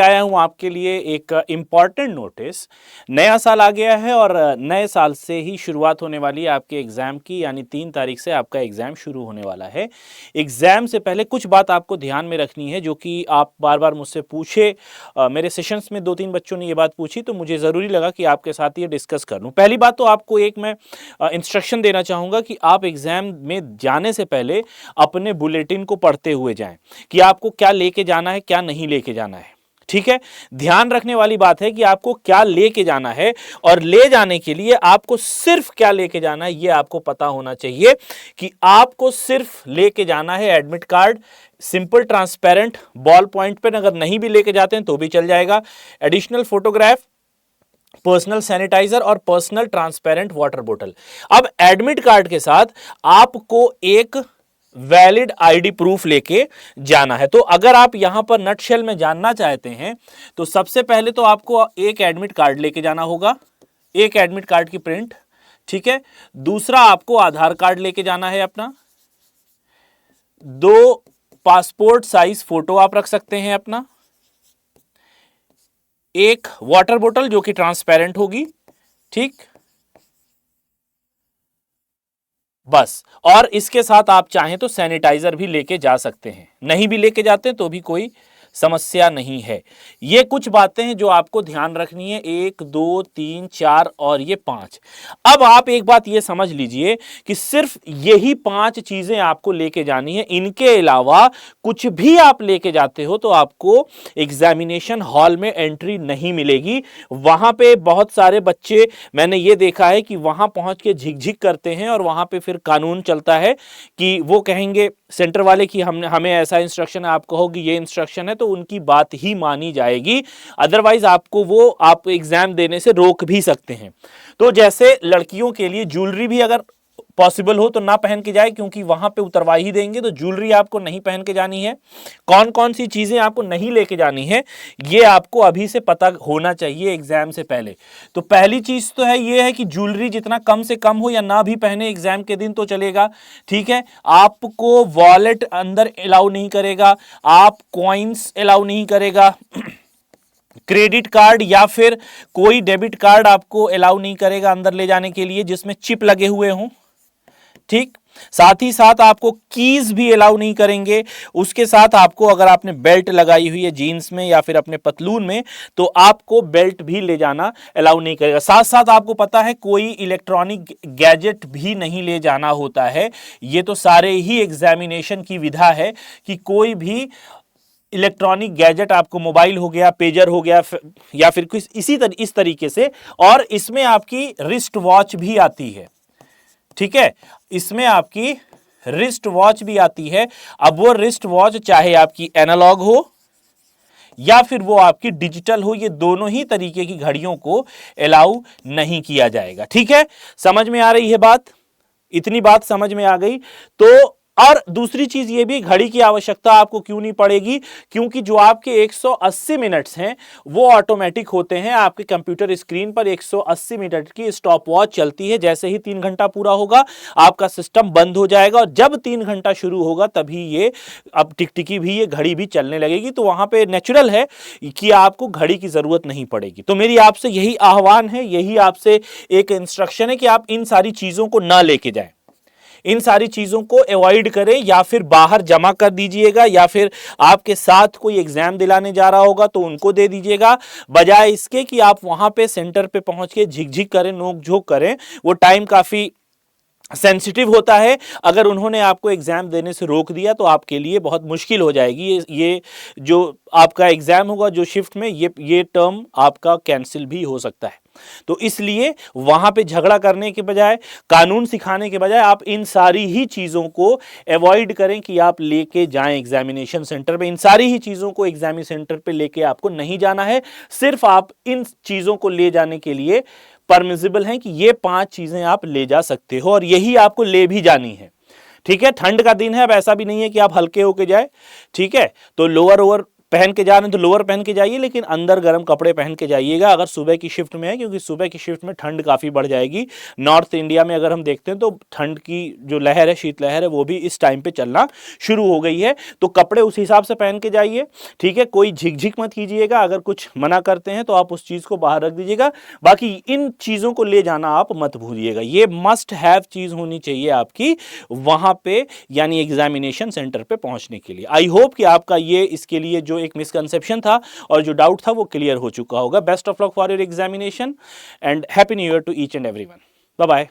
आया हूं आपके लिए एक इम्पॉर्टेंट नोटिस। नया साल आ गया है और नए साल से ही शुरुआत होने वाली है आपके एग्जाम की, यानी 3 तारीख से आपका एग्जाम शुरू होने वाला है। एग्जाम से पहले कुछ बात आपको ध्यान में रखनी है जो कि आप बार बार मुझसे पूछे। मेरे सेशंस में 2-3 बच्चों ने ये बात पूछी तो मुझे ज़रूरी लगा कि आपके साथ ये डिस्कस कर लूँ। पहली बात तो आपको एक मैं इंस्ट्रक्शन देना चाहूँगा कि आप एग्जाम में जाने से पहले अपने बुलेटिन को पढ़ते हुए जाएं कि आपको क्या लेके जाना है, क्या नहीं लेके जाना है। ठीक है, ध्यान रखने वाली बात है कि आपको क्या लेके जाना है और ले जाने के लिए आपको सिर्फ क्या लेके जाना है यह आपको पता होना चाहिए कि आपको सिर्फ लेके जाना है admit card, simple transparent ball point pen, अगर नहीं भी लेके जाते हैं तो भी चल जाएगा, एडिशनल फोटोग्राफ, पर्सनल सैनिटाइजर और पर्सनल ट्रांसपेरेंट वाटर बोतल। अब एडमिट कार्ड के साथ आपको एक वैलिड आईडी प्रूफ लेके जाना है। तो अगर आप यहां पर नटशेल में जानना चाहते हैं तो सबसे पहले तो आपको एक एडमिट कार्ड लेके जाना होगा, एक एडमिट कार्ड की प्रिंट। ठीक है, दूसरा आपको आधार कार्ड लेके जाना है अपना, 2 पासपोर्ट साइज फोटो आप रख सकते हैं अपना, एक वाटर बोतल जो कि ट्रांसपेरेंट होगी। ठीक, बस। और इसके साथ आप चाहें तो सैनिटाइजर भी लेके जा सकते हैं, नहीं भी लेके जाते तो भी कोई समस्या नहीं है। ये कुछ बातें हैं जो आपको ध्यान रखनी है, 1 2 3 4 और ये 5। अब आप एक बात ये समझ लीजिए कि सिर्फ यही 5 चीजें आपको लेके जानी है, इनके अलावा कुछ भी आप लेके जाते हो तो आपको एग्जामिनेशन हॉल में एंट्री नहीं मिलेगी। वहां पे बहुत सारे बच्चे मैंने ये देखा है कि वहां पहुंच के झिकझिक करते हैं और वहां पे फिर कानून चलता है कि वो कहेंगे सेंटर वाले कि हमें ऐसा इंस्ट्रक्शन है, आप कहोगे ये इंस्ट्रक्शन है तो उनकी बात ही मानी जाएगी, अदरवाइज आपको आप एग्जाम देने से रोक भी सकते हैं। तो जैसे लड़कियों के लिए ज्वेलरी भी अगर पॉसिबल हो तो ना पहन के जाए, क्योंकि वहां पे उतरवा ही देंगे, तो ज्वेलरी आपको नहीं पहन के जानी है। कौन कौन सी चीजें आपको नहीं लेके जानी है ये आपको अभी से पता होना चाहिए एग्जाम से पहले। तो पहली चीज तो है ये है कि ज्वेलरी जितना कम से कम हो या ना भी पहने एग्जाम के दिन तो चलेगा। ठीक है, आपको वॉलेट अंदर अलाउ नहीं करेगा, आप कॉइन्स अलाउ नहीं करेगा, क्रेडिट कार्ड या फिर कोई डेबिट कार्ड आपको अलाउ नहीं करेगा अंदर ले जाने के लिए जिसमें चिप लगे हुए हों। ठीक, साथ ही साथ आपको कीज भी अलाउ नहीं करेंगे। उसके साथ आपको, अगर आपने बेल्ट लगाई हुई है जीन्स में या फिर अपने पतलून में, तो आपको बेल्ट भी ले जाना अलाउ नहीं करेगा। साथ साथ आपको पता है कोई इलेक्ट्रॉनिक गैजेट भी नहीं ले जाना होता है। ये तो सारे ही एग्जामिनेशन की विधा है कि कोई भी इलेक्ट्रॉनिक गैजेट, आपको मोबाइल हो गया, पेजर हो गया या फिर कुछ इस तरीके से, और इसमें आपकी रिस्ट वॉच भी आती है। ठीक है, इसमें आपकी रिस्ट वॉच भी आती है। अब वो रिस्ट वॉच चाहे आपकी एनालॉग हो या फिर वो आपकी डिजिटल हो, ये दोनों ही तरीके की घड़ियों को अलाउ नहीं किया जाएगा। ठीक है, समझ में आ रही है बात? इतनी बात समझ में आ गई तो। और दूसरी चीज ये भी, घड़ी की आवश्यकता आपको क्यों नहीं पड़ेगी, क्योंकि जो आपके 180 मिनट्स हैं वो ऑटोमेटिक होते हैं। आपके कंप्यूटर स्क्रीन पर 180 मिनट की स्टॉप वॉच चलती है। जैसे ही 3 घंटा पूरा होगा आपका सिस्टम बंद हो जाएगा और जब 3 घंटा शुरू होगा तभी ये अब टिकटिकी भी, ये घड़ी भी चलने लगेगी। तो वहां पे नेचुरल है कि आपको घड़ी की जरूरत नहीं पड़ेगी। तो मेरी आपसे यही आह्वान है, यही आपसे एक इंस्ट्रक्शन है कि आप इन सारी चीजों को ना लेके जाएं, इन सारी चीजों को अवॉइड करें, या फिर बाहर जमा कर दीजिएगा, या फिर आपके साथ कोई एग्जाम दिलाने जा रहा होगा तो उनको दे दीजिएगा, बजाय इसके कि आप वहां पे सेंटर पे पहुंच के झिकझिक करें, नोक-झोंक करें। वो टाइम काफी सेंसिटिव होता है। अगर उन्होंने आपको एग्जाम देने से रोक दिया तो आपके लिए बहुत मुश्किल हो जाएगी। ये जो आपका एग्जाम होगा जो शिफ्ट में, ये टर्म आपका कैंसिल भी हो सकता है। तो इसलिए वहां पे झगड़ा करने के बजाय, कानून सिखाने के बजाय, आप इन सारी ही चीजों को अवॉइड करें कि आप लेके जाएं एग्जामिनेशन सेंटर पे। इन सारी ही चीजों को एग्जामिनेशन सेंटर पे लेके आपको नहीं जाना है। सिर्फ आप इन चीजों को ले जाने के लिए परमिसिबल हैं कि ये 5 चीजें आप ले जा सकते हो और यही आपको ले भी जानी है। ठीक है, ठंड का दिन है, अब ऐसा भी नहीं है कि आप हल्के होके जाए। ठीक है, तो लोअर ओवर पहन के जा रहे हैं तो लोअर पहन के जाइए, लेकिन अंदर गर्म कपड़े पहन के जाइएगा अगर सुबह की शिफ्ट में है, क्योंकि सुबह की शिफ्ट में ठंड काफ़ी बढ़ जाएगी। नॉर्थ इंडिया में अगर हम देखते हैं तो ठंड की जो लहर है, शीतलहर है, वो भी इस टाइम पे चलना शुरू हो गई है। तो कपड़े उस हिसाब से पहन के जाइए, ठीक है। कोई झिकझिक मत कीजिएगा, अगर कुछ मना करते हैं तो आप उस चीज़ को बाहर रख दीजिएगा। बाकी इन चीज़ों को ले जाना आप मत भूलिएगा, ये मस्ट हैव चीज़ होनी चाहिए आपकी वहाँ पे, यानी एग्जामिनेशन सेंटर पे पहुँचने के लिए। आई होप कि आपका ये इसके लिए जो एक मिसकंसेप्शन था और जो डाउट था वो क्लियर हो चुका होगा। Best of luck for your examination and happy new year to each and everyone. Bye bye.